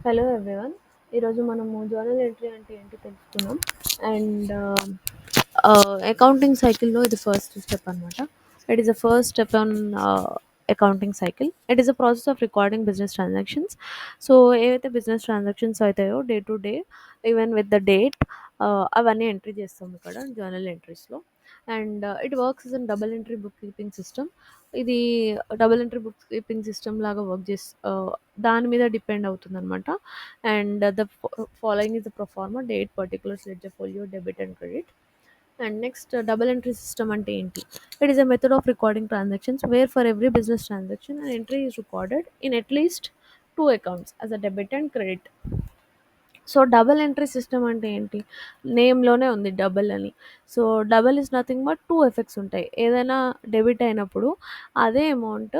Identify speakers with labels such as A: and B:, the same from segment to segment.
A: Hello everyone. ఈరోజు మనము journal entry అంటే ఏంటో తెలుసుకుందాం. అండ్ అకౌంటింగ్ సైకిల్లో ఇది ఫస్ట్ స్టెప్ అనమాట. It is the first step on accounting cycle. It is a process of recording business transactions. So ఏవైతే బిజినెస్ ట్రాన్సాక్షన్స్ అవుతాయో day to day, even with the date, అవన్నీ entry చేస్తాం ఇక్కడ జర్నల్ ఎంట్రీస్లో. And it works in double entry book keeping system. ఇది double entry book keeping system లాగా work చేసి దాని మీద డిపెండ్ అవుతుందనమాట. And the following is the proforma date, particulars, ledger folio, debit and credit. And next double entry system అంటే ఏంటి? It is a method of recording transactions where for every business transaction an entry is recorded in at least two accounts as a debit and credit. So double entry system అంటే ఏంటి? నేమ్‌లోనే ఉంది double అని. So double is nothing but 2 effects ఉంటాయి. ఏదైనా debit అయినప్పుడు అదే amount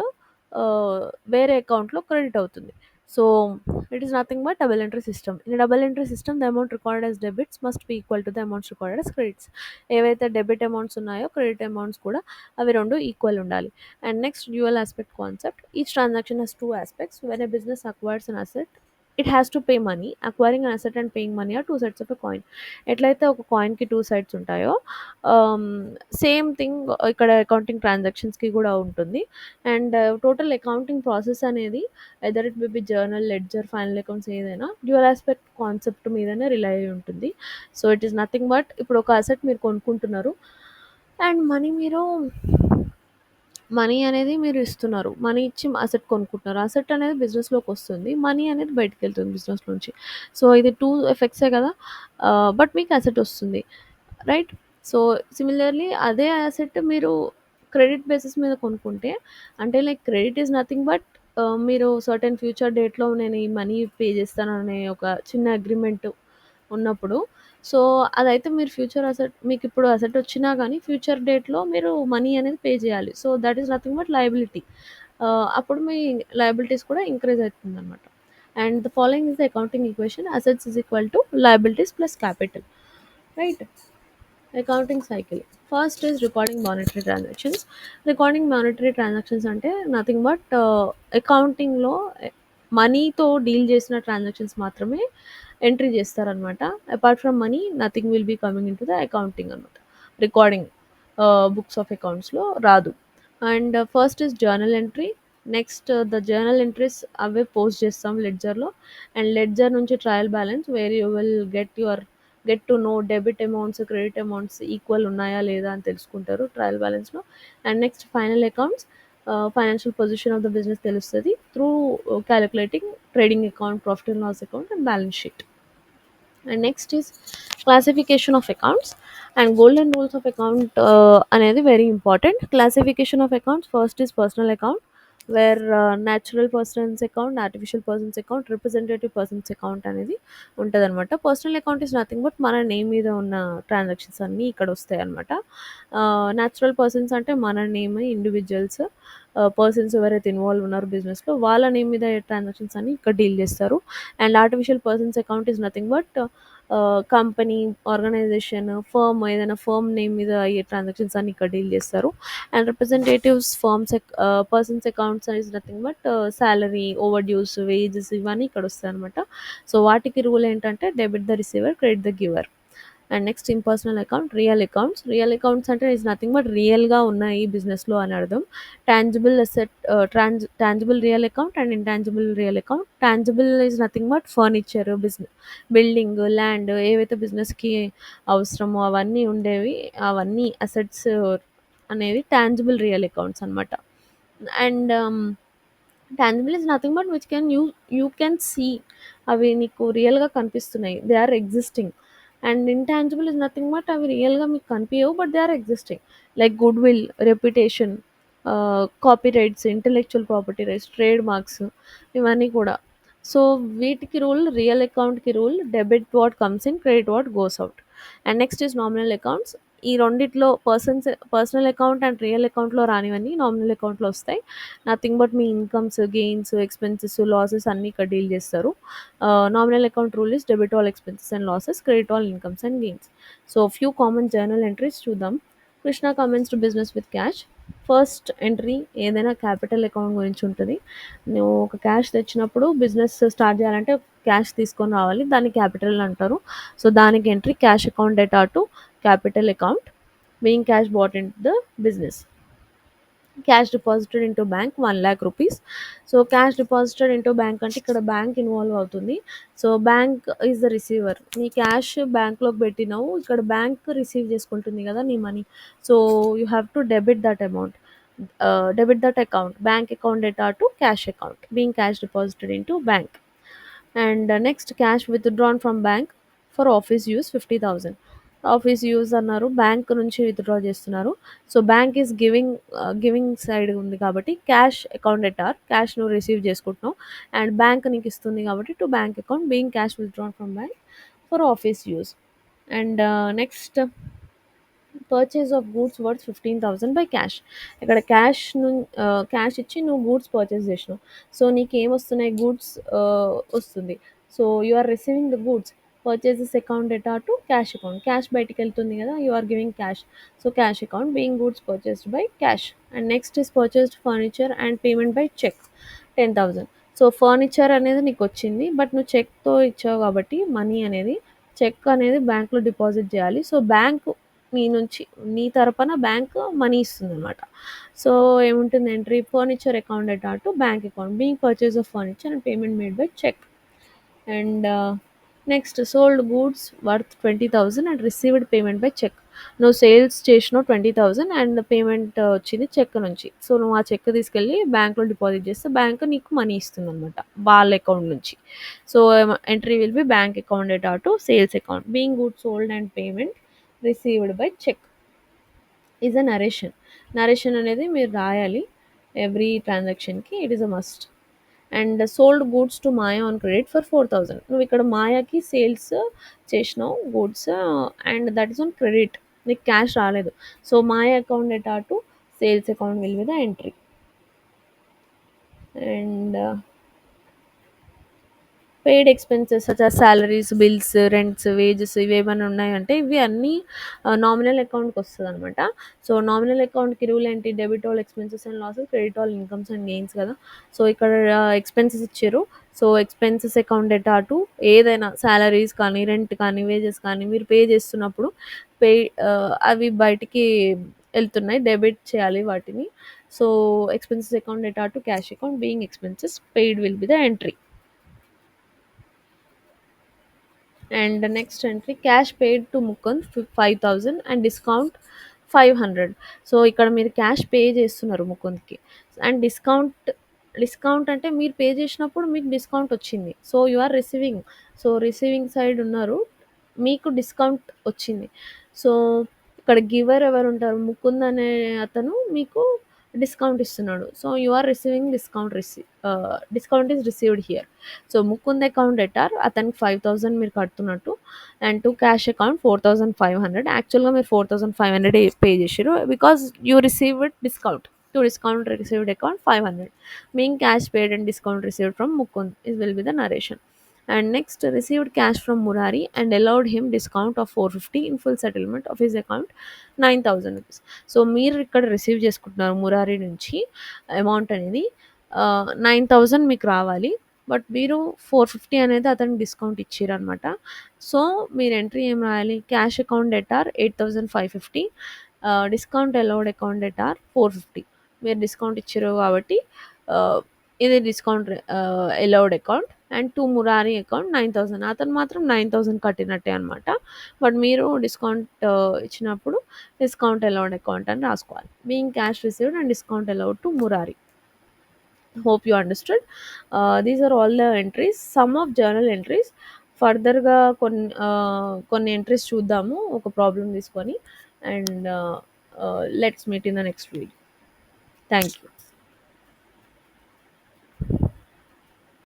A: ఆహ్, వేరే అకౌంట్‌లో క్రెడిట్ అవుతుంది. So it is nothing but double entry system. In double entry system the amount recorded as debits must be equal to the amounts recorded as credits. ఏవైతే debit amounts ఉన్నాయో credit amounts కూడా అవి 2 equal ఉండాలి. And next dual aspect concept. Each transaction has 2 aspects. When a business acquires an asset, it has to pay money. Acquiring an asset and paying money are two sides of a coin. ఎట్లయితే ఒక కాయిన్కి two sides ఉంటాయో same thing ఇక్కడ accounting ట్రాన్సాక్షన్స్కి కూడా ఉంటుంది. And total accounting process అనేది either it may be journal, ledger, final accounts ఏదైనా dual aspect concept మీదనే rely అయి ఉంటుంది. So it is nothing but ఇప్పుడు ఒక అసెట్ మీరు కొనుక్కుంటున్నారు అండ్ మనీ అనేది మీరు ఇస్తున్నారు. మనీ ఇచ్చి అసెట్ కొనుక్కుంటున్నారు. అసెట్ అనేది బిజినెస్‌లోకొస్తుంది. మనీ అనేది బయటికెళ్తుంది బిజినెస్ నుంచి. సో, ఇది 2 ఎఫెక్ట్సే కదా! బట్ మీకు అసెట్ ఒస్తుంది. రైట్? సో, సిమిలర్‌లీ అదే అసెట్ మీరు క్రెడిట్ బేసిస్ మీద కొనుక్కుంటే, అంటే like credit is nothing but మీరు సర్టెన్ ఫ్యూచర్ డేట్‌లో నేను ఈ మనీ పే చేస్తాననే ఒక చిన్న అగ్రీమెంట్ ఉన్నప్పుడు, సో, అదైతే మీరు ఫ్యూచర్ అసెట్ మీకిప్పుడు అసెట్ వచ్చినా గానీ ఫ్యూచర్ డేట్‌లో మీరు మనీ అనేది పే చేయాలి. So, that is nothing but liability. అప్పుడు మీ లయబిలిటీస్ కూడా ఇంక్రీజ్ అయితుందనమాట. And the following is the accounting equation. Assets is equal to liabilities plus capital. Right? Accounting cycle. First is recording monetary transactions. Recording monetary transactions అంటే nothing but అకౌంటింగ్‌లో మనీతో deal చేసిన transactions మాత్రమే entry చేస్తారనమాట. Apart from money nothing will be coming into the accounting అనమాట. Recording books of అకౌంట్స్‌లో రాదు. And first is journal entry. Next the journal entries అవే పోస్ట్ చేస్తాం లెడ్జర్‌లో. అండ్ లెడ్జర్ నుంచి trial balance where you will get to know debit amounts, credit amounts equal ఉన్నాయా లేదా అని తెలుసుకుంటారు ట్రయల్ బ్యాలెన్స్‌లో. And next final accounts, financial position of the business తెలుస్తది through calculating trading account, profit and loss account and balance sheet. And next is classification of accounts and golden rules of account అనేది very important. Classification of accounts first is personal account where natural persons account, artificial persons account, representative persons account అనేది ఉంటదనమాట. Personal account is nothing but మన name మీద ఉన్న transactions అన్నీ ఇక్కడ వస్తాయన్నమాట. Natural persons అంటే మన నేమ్, ఇండివిజువల్స్ పర్సన్స్ ఎవరైతే ఇన్వాల్వ్ ఉన్నారో బిజినెస్‌లో వాళ్ళ నేమ్ మీద ట్రాన్సాక్షన్స్ అన్నీ ఇక్కడ డీల్ చేస్తారు. And artificial persons account is nothing but company, organisation, firm ఏదైనా ఫర్మ్ నేమ్ మీద అయ్యే ట్రాన్సాక్షన్స్ అన్ని ఇక్కడ డీల్ చేస్తారు. And representatives persons accounts is nothing but salary, over dues, wages ఇవన్నీ ఇక్కడ వస్తాయన్నమాట. సో వాటికి రూల్ ఏంటంటే debit the receiver, credit the giver. And next impersonal account, real accounts. Real accounts అంటే ఈజ్ నథింగ్ బట్ రియల్‌గా ఉన్నాయి బిజినెస్‌లో అని అర్థం. Tangible asset, tangible real account and intangible real account. Tangible is nothing but furniture, building, land ఏవైతే బిజినెస్‌కి అవసరమో అవన్నీ ఉండేవి, అవన్నీ అసెట్స్ అనేవి టాంజిబుల్ రియల్ అకౌంట్స్ అనమాట. And tangible is nothing but which you can see. అవి నీకు రియల్‌గా కనిపిస్తున్నాయి. They are existing. And intangible is nothing but అవి రియల్‌గా మీకు కనిపియవు but they are existing. Like goodwill, reputation, copyrights, intellectual property rights, trademarks ఇవన్నీ కూడా. సో వీటికి రూల్, రియల్ అకౌంట్‌కి rule debit what comes in, credit what goes out. And next is nominal accounts. ఈ రెండిట్లో personal account and real అకౌంట్‌లో రానివన్నీ nominal అకౌంట్‌లో వస్తాయి. Nothing but మీ ఇన్కమ్స్, గెయిన్స్, ఎక్స్‌పెన్సెస్, లాసెస్ అన్నీ ఇక్కడ డీల్ చేస్తారు. Nominal account rule is debit all expenses and losses, credit all incomes and gains. So few common journal entries చూద్దాం. Krishna commenced business with cash. First entry ఏదైనా capital account గురించి ఉంటుంది. నువ్వు ఒక cash తెచ్చినప్పుడు బిజినెస్ స్టార్ట్ చేయాలంటే cash తీసుకొని రావాలి. దాన్ని క్యాపిటల్ అంటారు. సో దానికి entry cash account data to capital account being cash brought in the business. Cash deposited into bank 1,00,000 rupees. So cash deposited into bank అంటే ఇక్కడ బ్యాంక్ ఇన్వాల్వ్ అవుతుంది. So bank is the receiver. నీ cash బ్యాంక్లోకి పెట్టినావు, ఇక్కడ bank receive చేసుకుంటుంది కదా నీ money. So you have to debit that amount, debit that account bank account data to cash account being cash deposited into bank. And next cash withdrawn from bank for office use 50,000. Office use అన్నారు, bank నుంచి withdraw చేస్తున్నారు. So bank is giving side ఉంది కాబట్టి cash account ఎటార్ cash నువ్వు receive చేసుకుంటున్నావు and bank నీకు ఇస్తుంది కాబట్టి to bank account being cash withdrawn from bank for office use. And next purchase of goods worth 15,000 by cash. ఇక్కడ cash ఇచ్చి నువ్వు గూడ్స్ పర్చేస్ చేసినావు. సో నీకు ఏమొస్తున్నాయి, గూడ్స్ వస్తుంది. So you are receiving the goods. Purchases account data to cash account. Cash బయటికి వెళ్తుంది కదా, you are giving cash. So cash account being goods purchased by cash. And next is purchased furniture and payment by cheque 10,000. So furniture అనేది నీకు వచ్చింది, but నువ్వు చెక్తో ఇచ్చావు కాబట్టి money అనేది చెక్ అనేది బ్యాంక్లో డిపాజిట్ చేయాలి. సో బ్యాంక్ నీ నుంచి నీ తరపున బ్యాంక్ మనీ ఇస్తుందనమాట. సో ఏముంటుంది entry furniture account data to bank account being purchase of furniture and payment made by cheque. And next sold goods worth 20,000 and received payment by check. నువ్వు sales చేసినావు 20,000 and payment వచ్చింది check నుంచి. So నువ్వు ఆ check తీసుకెళ్ళి బ్యాంక్లో deposit చేస్తే bank నీకు మనీ ఇస్తుంది అనమాట వాళ్ళ అకౌంట్ నుంచి. So entry will be bank account data to sales account being goods sold and payment received by cheque. Is a narration. Narration అనేది మీరు రాయాలి ఎవ్రీ ట్రాన్సాక్షన్కి, it is a must. And sold goods to Maya on credit for 4,000. నువ్వు ఇక్కడ మాయాకి sales చేసినావు goods and that is on credit, నీకు cash రాలేదు. So Maya account data to sales account will be the entry. And paid expenses such as salaries, bills, rents, wages ఇవేమైనా ఉన్నాయంటే ఇవి అన్నీ నామినల్ అకౌంట్కి వస్తుంది అనమాట. సో నామినల్ అకౌంట్కి రూల్ ఏంటి, debit all expenses and losses, credit all incomes and gains కదా. సో ఇక్కడ ఎక్స్పెన్సెస్ ఇచ్చారు. So expenses account data to ఏదైనా సాలరీస్ కానీ, రెంట్ కానీ, వేజెస్ కానీ మీరు పే చేస్తున్నప్పుడు పే అవి బయటికి వెళ్తున్నాయి, డెబిట్ చేయాలి వాటిని. So expenses account data to cash account being expenses paid will be the entry. And next entry cash paid to Mukund 5,000 and discount 500. So ఇక్కడ మీరు క్యాష్ పే చేస్తున్నారు ముకుంద్కి అండ్ డిస్కౌంట్ అంటే మీరు పే చేసినప్పుడు మీకు డిస్కౌంట్ వచ్చింది. So you are receiving. So receiving side ఉన్నారు, మీకు డిస్కౌంట్ వచ్చింది. సో ఇక్కడ గివర్ ఎవరు ఉంటారు, ముకుంద్ అనే అతను మీకు డిస్కౌంట్ ఇస్తున్నాడు. So you are receiving discount is received here. So Mukund account debtor అతనికి 5,000 మీరు కడుతున్నట్టు అండ్ టు క్యాష్ అకౌంట్ 4,500. యాక్చువల్గా మీరు 4,500 పే చేసారు because you received discount. To discount received account 500 mean cash paid and discount received from Mukund is will be the narration. And next received cash from Murari and allowed him discount of 450 in full settlement of his account 9,000 rupees. So మీరు ఇక్కడ receive చేసుకుంటున్నారు మురారి నుంచి amount అనేది 9,000 మీకు రావాలి, but మీరు 450 అనేది అతనికి డిస్కౌంట్ ఇచ్చారు అనమాట. సో మీరు ఎంట్రీ ఏం రాయాలి, cash account debtor 8,550, discount allowed account debtor 450. మీరు డిస్కౌంట్ ఇచ్చారు కాబట్టి ఇది discount allowed account and to Murari account 9,000. అతను మాత్రం 9,000 కట్టినట్టే అనమాట. బట్ మీరు డిస్కౌంట్ ఇచ్చినప్పుడు డిస్కౌంట్ అలౌడ్ అకౌంట్ అని రాసుకోవాలి being cash received and discount allowed to Murari. Hope you understood. These are all the entries, some of journal entries. ఫర్దర్గా కొన్ని ఎంట్రీస్ చూద్దాము ఒక ప్రాబ్లం తీసుకొని. And let's meet in the next video. Thank you.